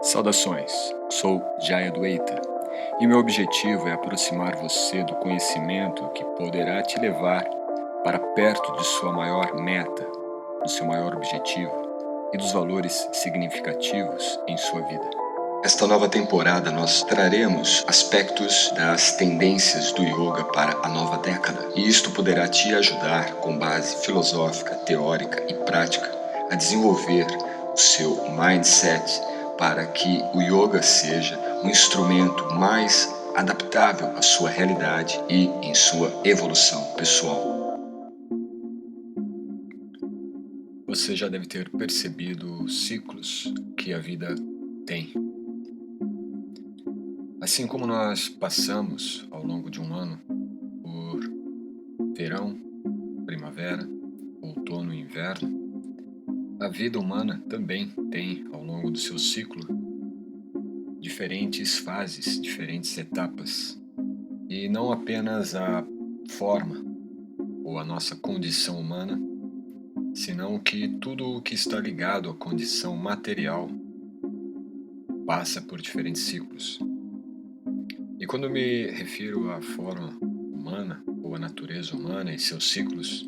Saudações, sou Jaya Dueita e meu objetivo é aproximar você do conhecimento que poderá te levar para perto de sua maior meta, do seu maior objetivo e dos valores significativos em sua vida. Esta nova temporada nós traremos aspectos das tendências do yoga para a nova década, e isto poderá te ajudar, com base filosófica, teórica e prática, a desenvolver o seu mindset para que o yoga seja um instrumento mais adaptável à sua realidade e em sua evolução pessoal. Você já deve ter percebido os ciclos que a vida tem. Assim como nós passamos ao longo de um ano por verão, primavera, outono e inverno, a vida humana também tem, ao longo do seu ciclo, diferentes fases, diferentes etapas. E não apenas a forma ou a nossa condição humana, senão que tudo o que está ligado à condição material passa por diferentes ciclos. E quando me refiro à forma humana ou à natureza humana e seus ciclos,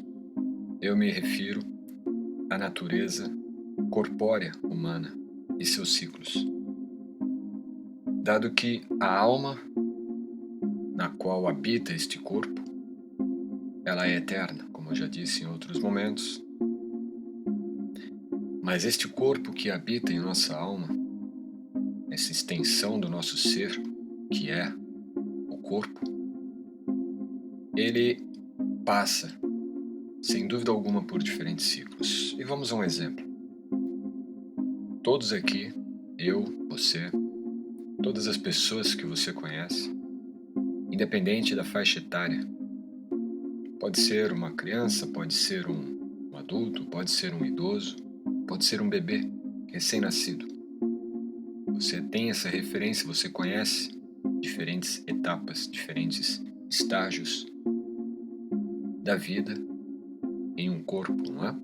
eu me refiro à natureza corpórea humana e seus ciclos. Dado que a alma na qual habita este corpo, ela é eterna, como eu já disse em outros momentos, mas este corpo que habita em nossa alma, essa extensão do nosso ser, que é o corpo, ele passa, sem dúvida alguma, por diferentes ciclos. E vamos a um exemplo. Todos aqui, eu, você, todas as pessoas que você conhece, independente da faixa etária, pode ser uma criança, pode ser um adulto, pode ser um idoso, pode ser um bebê recém-nascido. Você tem essa referência, você conhece diferentes etapas, diferentes estágios da vida em um corpo, não é?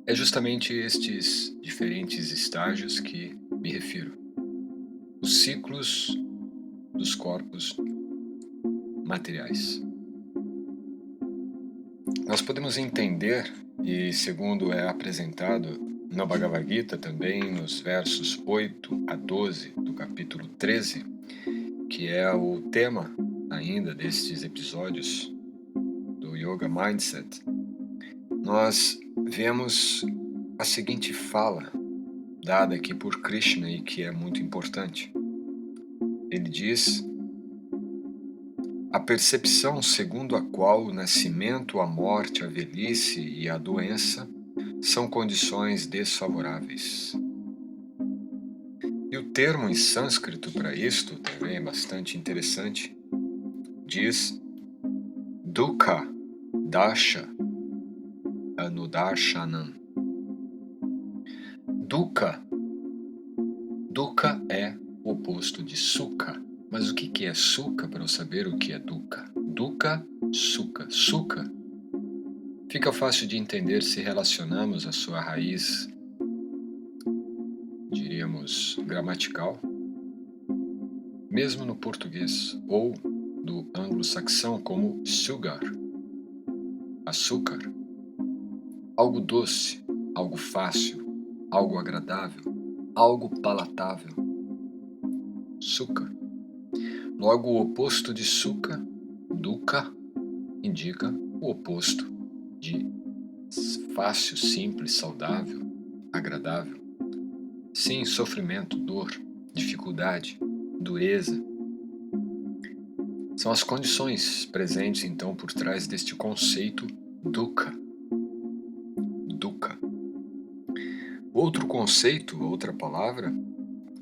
É justamente estes diferentes estágios que me refiro. Os ciclos dos corpos materiais. Nós podemos entender, e segundo é apresentado no Bhagavad Gita também, nos versos 8 a 12 do capítulo 13, que é o tema ainda destes episódios do Yoga Mindset, nós vemos a seguinte fala dada aqui por Krishna e que é muito importante. Ele diz: a percepção segundo a qual o nascimento, a morte, a velhice e a doença são condições desfavoráveis. E o termo em sânscrito para isto também é bastante interessante. Diz Dukkha Dasha Anudarshanam. Dukkha. Dukkha é o oposto de Sukha. Mas o que é Sukha para eu saber o que é Dukkha? Dukkha, Sukha. Sukha fica fácil de entender se relacionamos a sua raiz, diríamos, gramatical, mesmo no português, ou do anglo-saxão como sugar, açúcar, algo doce, algo fácil, algo agradável, algo palatável. Sukha. Logo, o oposto de Sukha, Dukkha, indica o oposto de fácil, simples, saudável, agradável. Sim, sofrimento, dor, dificuldade, dureza. São as condições presentes, então, por trás deste conceito Dukkha. Dukkha. Outro conceito, outra palavra,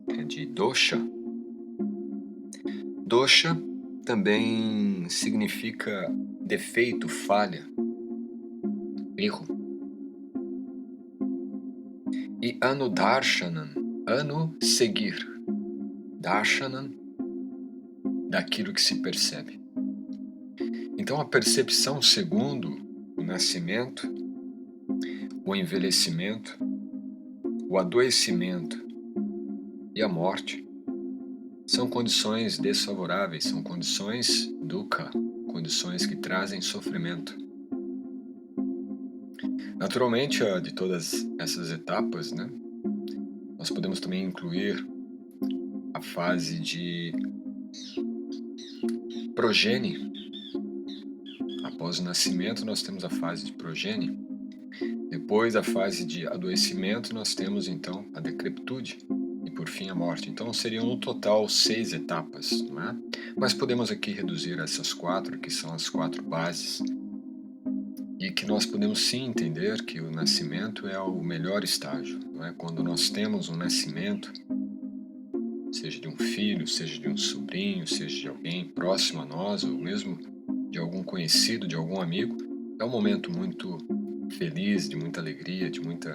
é de Dosha. Dosha também significa defeito, falha, erro. E Anudarshanam, anu, seguir. Darshanam, daquilo que se percebe. Então a percepção segundo o nascimento, o envelhecimento, o adoecimento e a morte são condições desfavoráveis, são condições dukkha, condições que trazem sofrimento. Naturalmente, de todas essas etapas, né, nós podemos também incluir a fase de progenie. Após o nascimento, nós temos a fase de progenie. Depois, a fase de adoecimento, nós temos então a decrepitude e, por fim, a morte. Então, seriam no total 6 etapas, não é? Mas podemos aqui reduzir essas 4, que são as 4 bases, e que nós podemos sim entender que o nascimento é o melhor estágio, não é? Quando nós temos um nascimento, seja de um filho, seja de um sobrinho, seja de alguém próximo a nós, ou mesmo de algum conhecido, de algum amigo, é um momento muito feliz, de muita alegria, de muita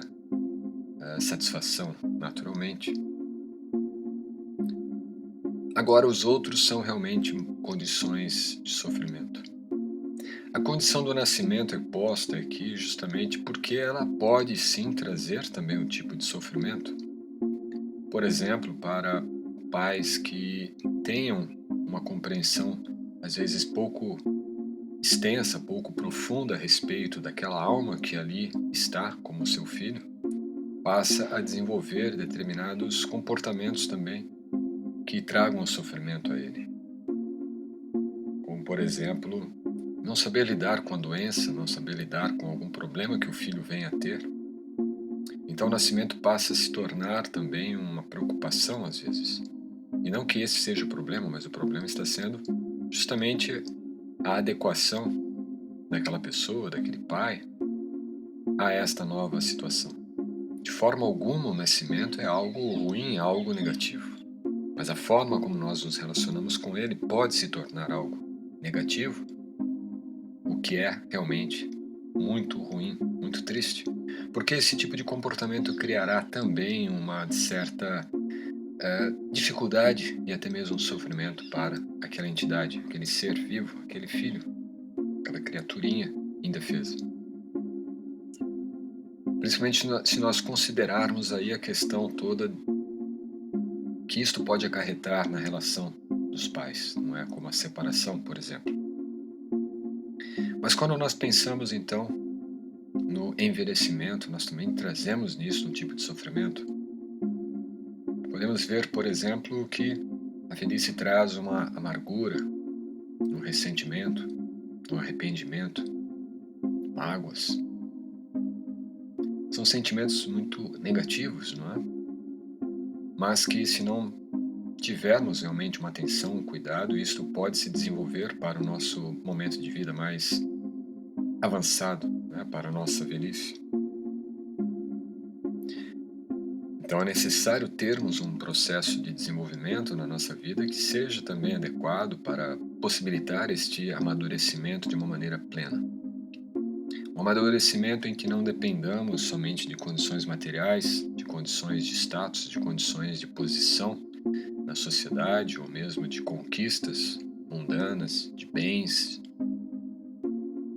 satisfação, naturalmente. Agora, os outros são realmente condições de sofrimento. A condição do nascimento é posta aqui justamente porque ela pode sim trazer também um tipo de sofrimento. Por exemplo, para pais que tenham uma compreensão, às vezes pouco extensa, pouco profunda a respeito daquela alma que ali está como seu filho, passa a desenvolver determinados comportamentos também que tragam sofrimento a ele. Como, por exemplo, não saber lidar com a doença, não saber lidar com algum problema que o filho venha a ter. Então o nascimento passa a se tornar também uma preocupação às vezes. E não que esse seja o problema, mas o problema está sendo justamente a adequação daquela pessoa, daquele pai, a esta nova situação. De forma alguma o nascimento é algo ruim, algo negativo. Mas a forma como nós nos relacionamos com ele pode se tornar algo negativo, o que é realmente muito ruim, muito triste. Porque esse tipo de comportamento criará também uma certa dificuldade e até mesmo sofrimento para aquela entidade, aquele ser vivo, aquele filho, aquela criaturinha indefesa. Principalmente se nós considerarmos aí a questão toda que isto pode acarretar na relação dos pais, não é? Como a separação, por exemplo. Mas quando nós pensamos então no envelhecimento, nós também trazemos nisso um tipo de sofrimento. Podemos ver, por exemplo, que a velhice traz uma amargura, um ressentimento, um arrependimento, mágoas. São sentimentos muito negativos, não é? Mas que se não tivermos realmente uma atenção, um cuidado, isto pode se desenvolver para o nosso momento de vida mais avançado, né? Para a nossa velhice. Então é necessário termos um processo de desenvolvimento na nossa vida que seja também adequado para possibilitar este amadurecimento de uma maneira plena. Um amadurecimento em que não dependamos somente de condições materiais, de condições de status, de condições de posição na sociedade ou mesmo de conquistas mundanas, de bens,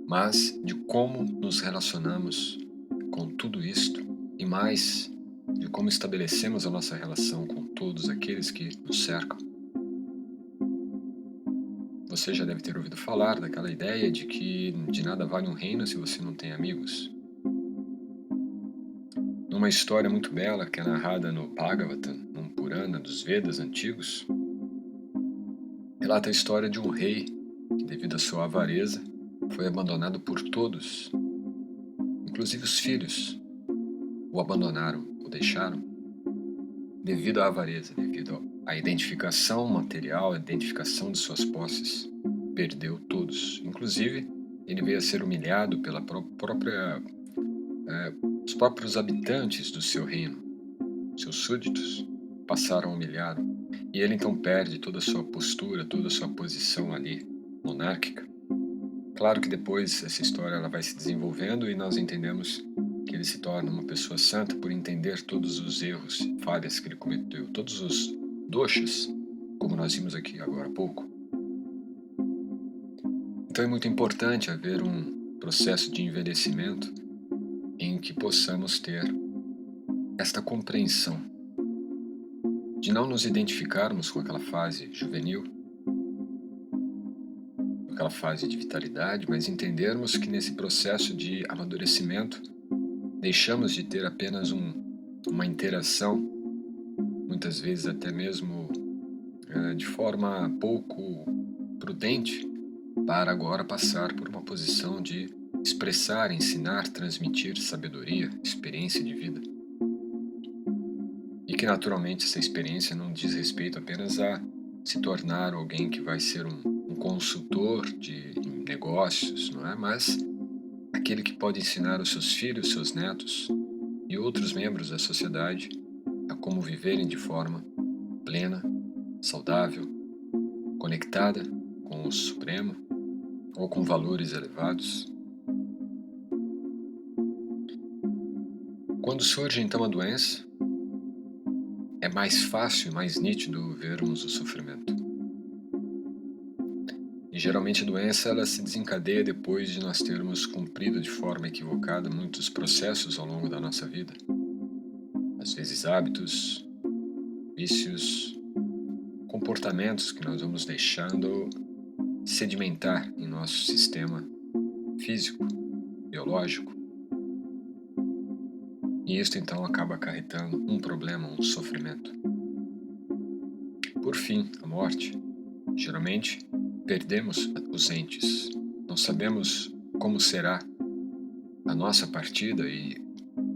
mas de como nos relacionamos com tudo isto e mais de como estabelecemos a nossa relação com todos aqueles que nos cercam. Você já deve ter ouvido falar daquela ideia de que de nada vale um reino se você não tem amigos. Numa história muito bela que é narrada no Bhagavatam, num Purana dos Vedas antigos, relata a história de um rei que, devido à sua avareza, foi abandonado por todos, inclusive os filhos. O abandonaram, o deixaram, devido à avareza, devido à identificação material, à identificação de suas posses. Perdeu todos. Inclusive, ele veio a ser humilhado pela os próprios habitantes do seu reino. Seus súditos passaram a humilhá-lo. E ele então perde toda a sua postura, toda a sua posição ali, monárquica. Claro que depois essa história ela vai se desenvolvendo e nós entendemos que ele se torna uma pessoa santa por entender todos os erros, falhas que ele cometeu, todos os doshas, como nós vimos aqui agora há pouco. Então é muito importante haver um processo de envelhecimento em que possamos ter esta compreensão de não nos identificarmos com aquela fase juvenil, com aquela fase de vitalidade, mas entendermos que nesse processo de amadurecimento deixamos de ter apenas uma interação, muitas vezes até mesmo de forma pouco prudente, para agora passar por uma posição de expressar, ensinar, transmitir sabedoria, experiência de vida. E que naturalmente essa experiência não diz respeito apenas a se tornar alguém que vai ser um consultor de negócios, não é? Mas aquele que pode ensinar os seus filhos, seus netos e outros membros da sociedade a como viverem de forma plena, saudável, conectada com o Supremo ou com valores elevados. Quando surge então a doença, é mais fácil e mais nítido vermos o sofrimento. E geralmente a doença ela se desencadeia depois de nós termos cumprido de forma equivocada muitos processos ao longo da nossa vida. Às vezes hábitos, vícios, comportamentos que nós vamos deixando sedimentar em nosso sistema físico, biológico. E isso então acaba acarretando um problema, um sofrimento. Por fim, a morte. Geralmente, perdemos os entes. Não sabemos como será a nossa partida e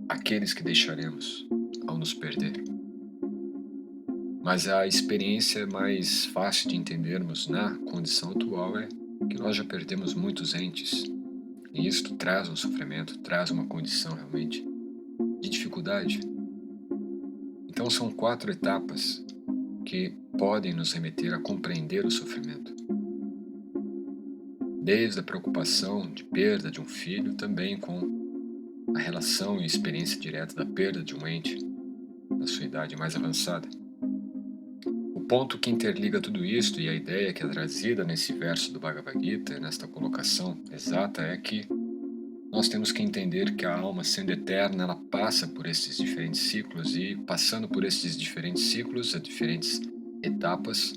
aqueles que deixaremos ao nos perder. Mas a experiência mais fácil de entendermos na condição atual é que nós já perdemos muitos entes. E isto traz um sofrimento, traz uma condição realmente de dificuldade. Então são 4 etapas que podem nos remeter a compreender o sofrimento. Desde a preocupação de perda de um filho, também com a relação e experiência direta da perda de um ente na sua idade mais avançada. O ponto que interliga tudo isto e a ideia que é trazida nesse verso do Bhagavad Gita, nesta colocação exata, é que nós temos que entender que a alma, sendo eterna, ela passa por esses diferentes ciclos e, passando por esses diferentes ciclos, a diferentes etapas,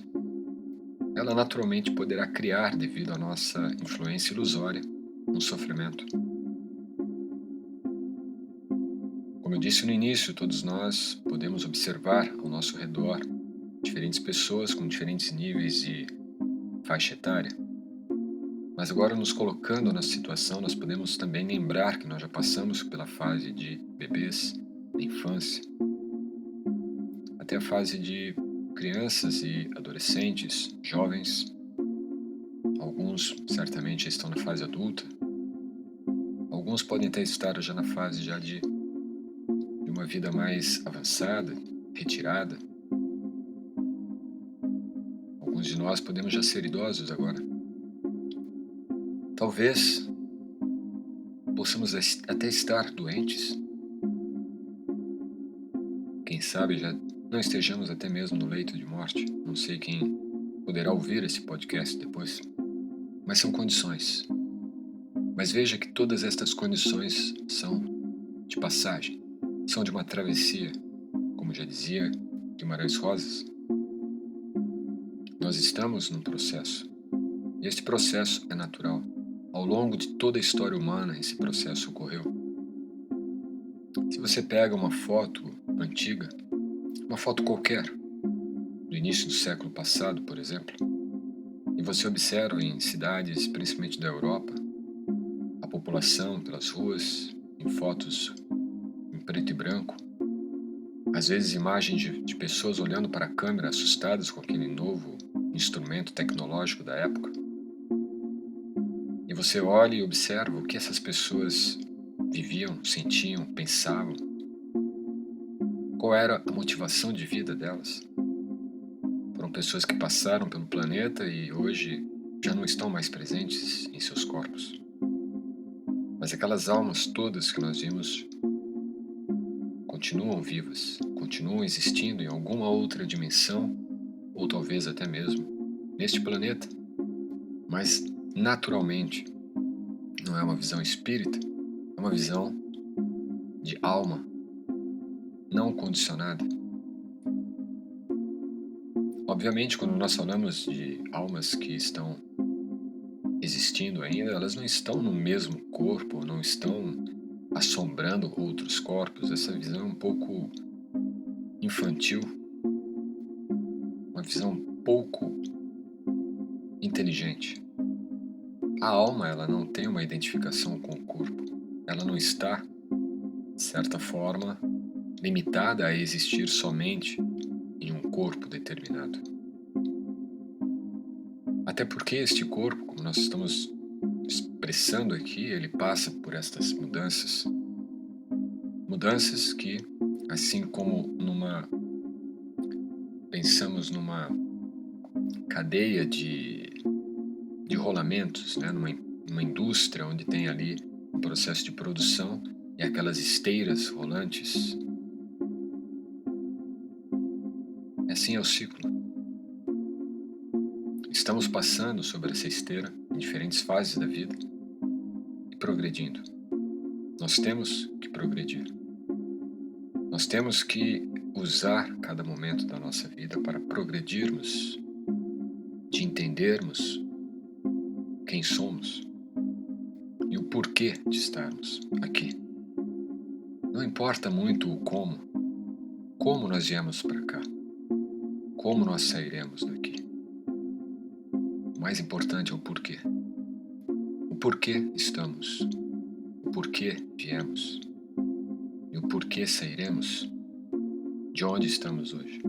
ela naturalmente poderá criar, devido à nossa influência ilusória, um sofrimento. Como eu disse no início, todos nós podemos observar ao nosso redor diferentes pessoas com diferentes níveis de faixa etária. Mas agora, nos colocando na situação, nós podemos também lembrar que nós já passamos pela fase de bebês, da infância, até a fase de crianças e adolescentes, jovens. Alguns certamente estão na fase adulta. Alguns podem até estar já na fase de uma vida mais avançada, retirada. Alguns de nós podemos já ser idosos agora. Talvez possamos até estar doentes. Quem sabe já não estejamos até mesmo no leito de morte. Não sei quem poderá ouvir esse podcast depois. Mas são condições. Mas veja que todas estas condições são de passagem. São de uma travessia. Como já dizia Guimarães Rosas, nós estamos num processo. E este processo é natural. Ao longo de toda a história humana, esse processo ocorreu. Se você pega uma foto antiga, uma foto qualquer, do início do século passado, por exemplo, e você observa em cidades, principalmente da Europa, a população pelas ruas, em fotos em preto e branco, às vezes imagens de pessoas olhando para a câmera assustadas com aquele novo instrumento tecnológico da época, e você olha e observa o que essas pessoas viviam, sentiam, pensavam, qual era a motivação de vida delas. Foram pessoas que passaram pelo planeta e hoje já não estão mais presentes em seus corpos. Mas aquelas almas todas que nós vimos continuam vivas, continuam existindo em alguma outra dimensão, ou talvez até mesmo neste planeta. Mas, naturalmente, não é uma visão espírita, é uma visão de alma não condicionada. Obviamente, quando nós falamos de almas que estão existindo ainda, elas não estão no mesmo corpo, não estão assombrando outros corpos. Essa visão é um pouco infantil, uma visão pouco inteligente. A alma, ela não tem uma identificação com o corpo. Ela não está, de certa forma, limitada a existir somente em um corpo determinado. Até porque este corpo, como nós estamos expressando aqui, ele passa por estas mudanças. Mudanças que, assim como pensamos numa cadeia de rolamentos, né? Numa indústria onde tem ali um processo de produção e aquelas esteiras rolantes, assim é o ciclo. Estamos passando sobre essa esteira em diferentes fases da vida e progredindo. Nós temos que progredir. Nós temos que usar cada momento da nossa vida para progredirmos, de entendermos quem somos e o porquê de estarmos aqui. Não importa muito o como nós viemos para cá, como nós sairemos daqui. O mais importante é o porquê. O porquê estamos, o porquê viemos e o porquê sairemos de onde estamos hoje.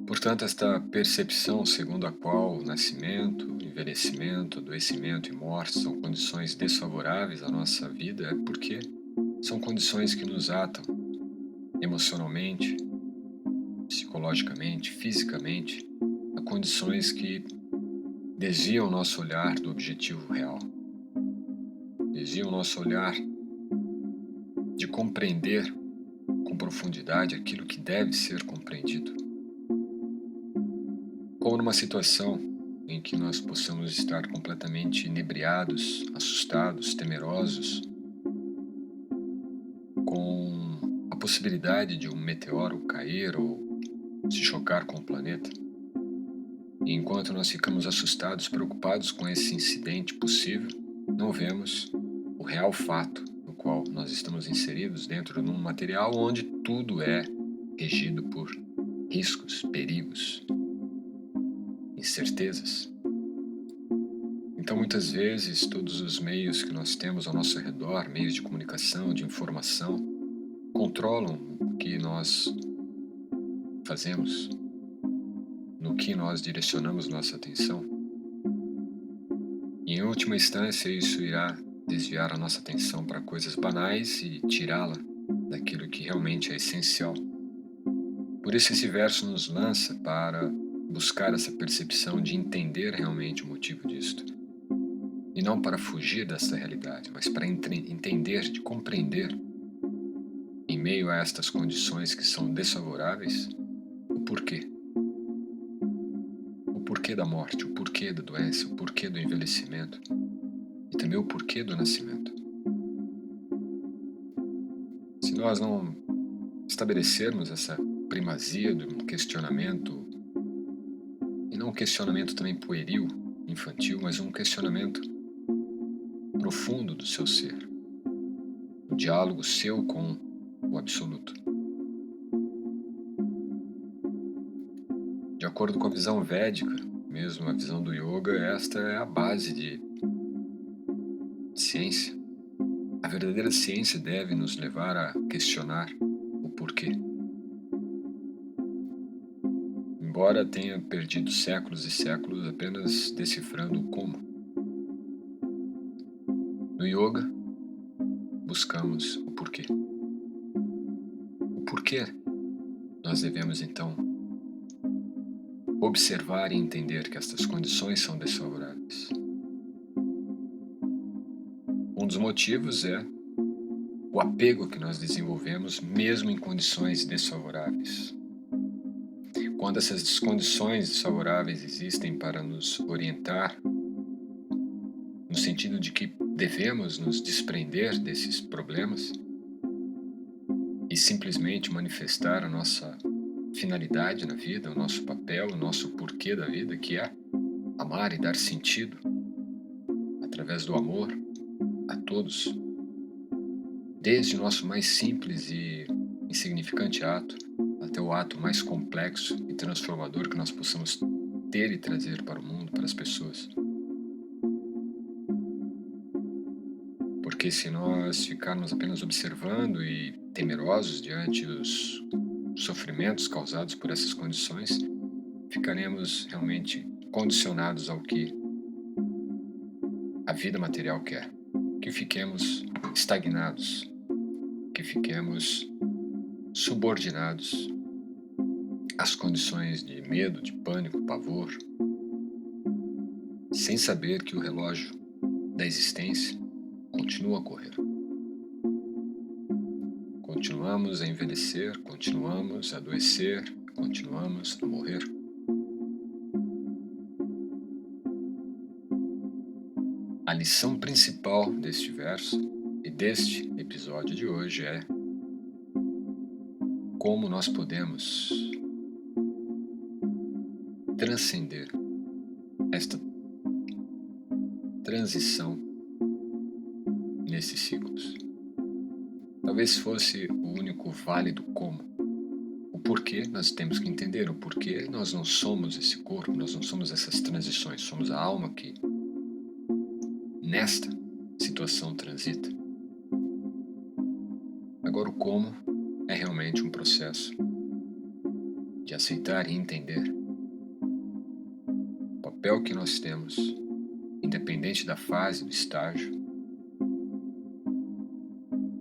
Portanto, esta percepção segundo a qual o nascimento, envelhecimento, adoecimento e morte são condições desfavoráveis à nossa vida é porque são condições que nos atam emocionalmente, psicologicamente, fisicamente, a condições que desviam o nosso olhar do objetivo real, desviam o nosso olhar de compreender com profundidade aquilo que deve ser compreendido. Como numa situação em que nós possamos estar completamente inebriados, assustados, temerosos, com a possibilidade de um meteoro cair ou se chocar com o planeta. E enquanto nós ficamos assustados, preocupados com esse incidente possível, não vemos o real fato no qual nós estamos inseridos dentro de um material onde tudo é regido por riscos, perigos, incertezas. Então, muitas vezes, todos os meios que nós temos ao nosso redor, meios de comunicação, de informação, controlam o que nós fazemos, no que nós direcionamos nossa atenção. E, em última instância, isso irá desviar a nossa atenção para coisas banais e tirá-la daquilo que realmente é essencial. Por isso, esse verso nos lança para buscar essa percepção de entender realmente o motivo disto. E não para fugir dessa realidade, mas para entender, de compreender, em meio a estas condições que são desfavoráveis, o porquê. O porquê da morte, o porquê da doença, o porquê do envelhecimento e também o porquê do nascimento. Se nós não estabelecermos essa primazia de um questionamento, e não um questionamento também pueril, infantil, mas um questionamento profundo do seu ser, o diálogo seu com o absoluto. De acordo com a visão védica, mesmo a visão do yoga, esta é a base de ciência. A verdadeira ciência deve nos levar a questionar o porquê. Embora tenha perdido séculos e séculos apenas decifrando o como. No yoga, buscamos o porquê. O porquê nós devemos, então, observar e entender que estas condições são desfavoráveis. Um dos motivos é o apego que nós desenvolvemos mesmo em condições desfavoráveis. Quando essas condições desfavoráveis existem para nos orientar, no sentido de que devemos nos desprender desses problemas e simplesmente manifestar a nossa finalidade na vida, o nosso papel, o nosso porquê da vida, que é amar e dar sentido através do amor a todos, desde o nosso mais simples e insignificante ato até o ato mais complexo e transformador que nós possamos ter e trazer para o mundo, para as pessoas. Porque se nós ficarmos apenas observando e temerosos diante os sofrimentos causados por essas condições, ficaremos realmente condicionados ao que a vida material quer. Que fiquemos estagnados, que fiquemos subordinados às condições de medo, de pânico, pavor, sem saber que o relógio da existência continua a correr. Continuamos a envelhecer, continuamos a adoecer, continuamos a morrer. A lição principal deste verso e deste episódio de hoje é como nós podemos transcender esta transição nesses ciclos. Talvez fosse o único válido como. O porquê nós temos que entender, o porquê nós não somos esse corpo, nós não somos essas transições, somos a alma que nesta situação transita. Agora o como é realmente um processo de aceitar e entender o papel que nós temos, independente da fase, do estágio,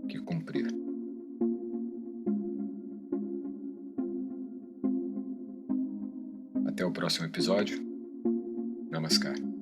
que cumprir. Até o próximo episódio. Namaskar.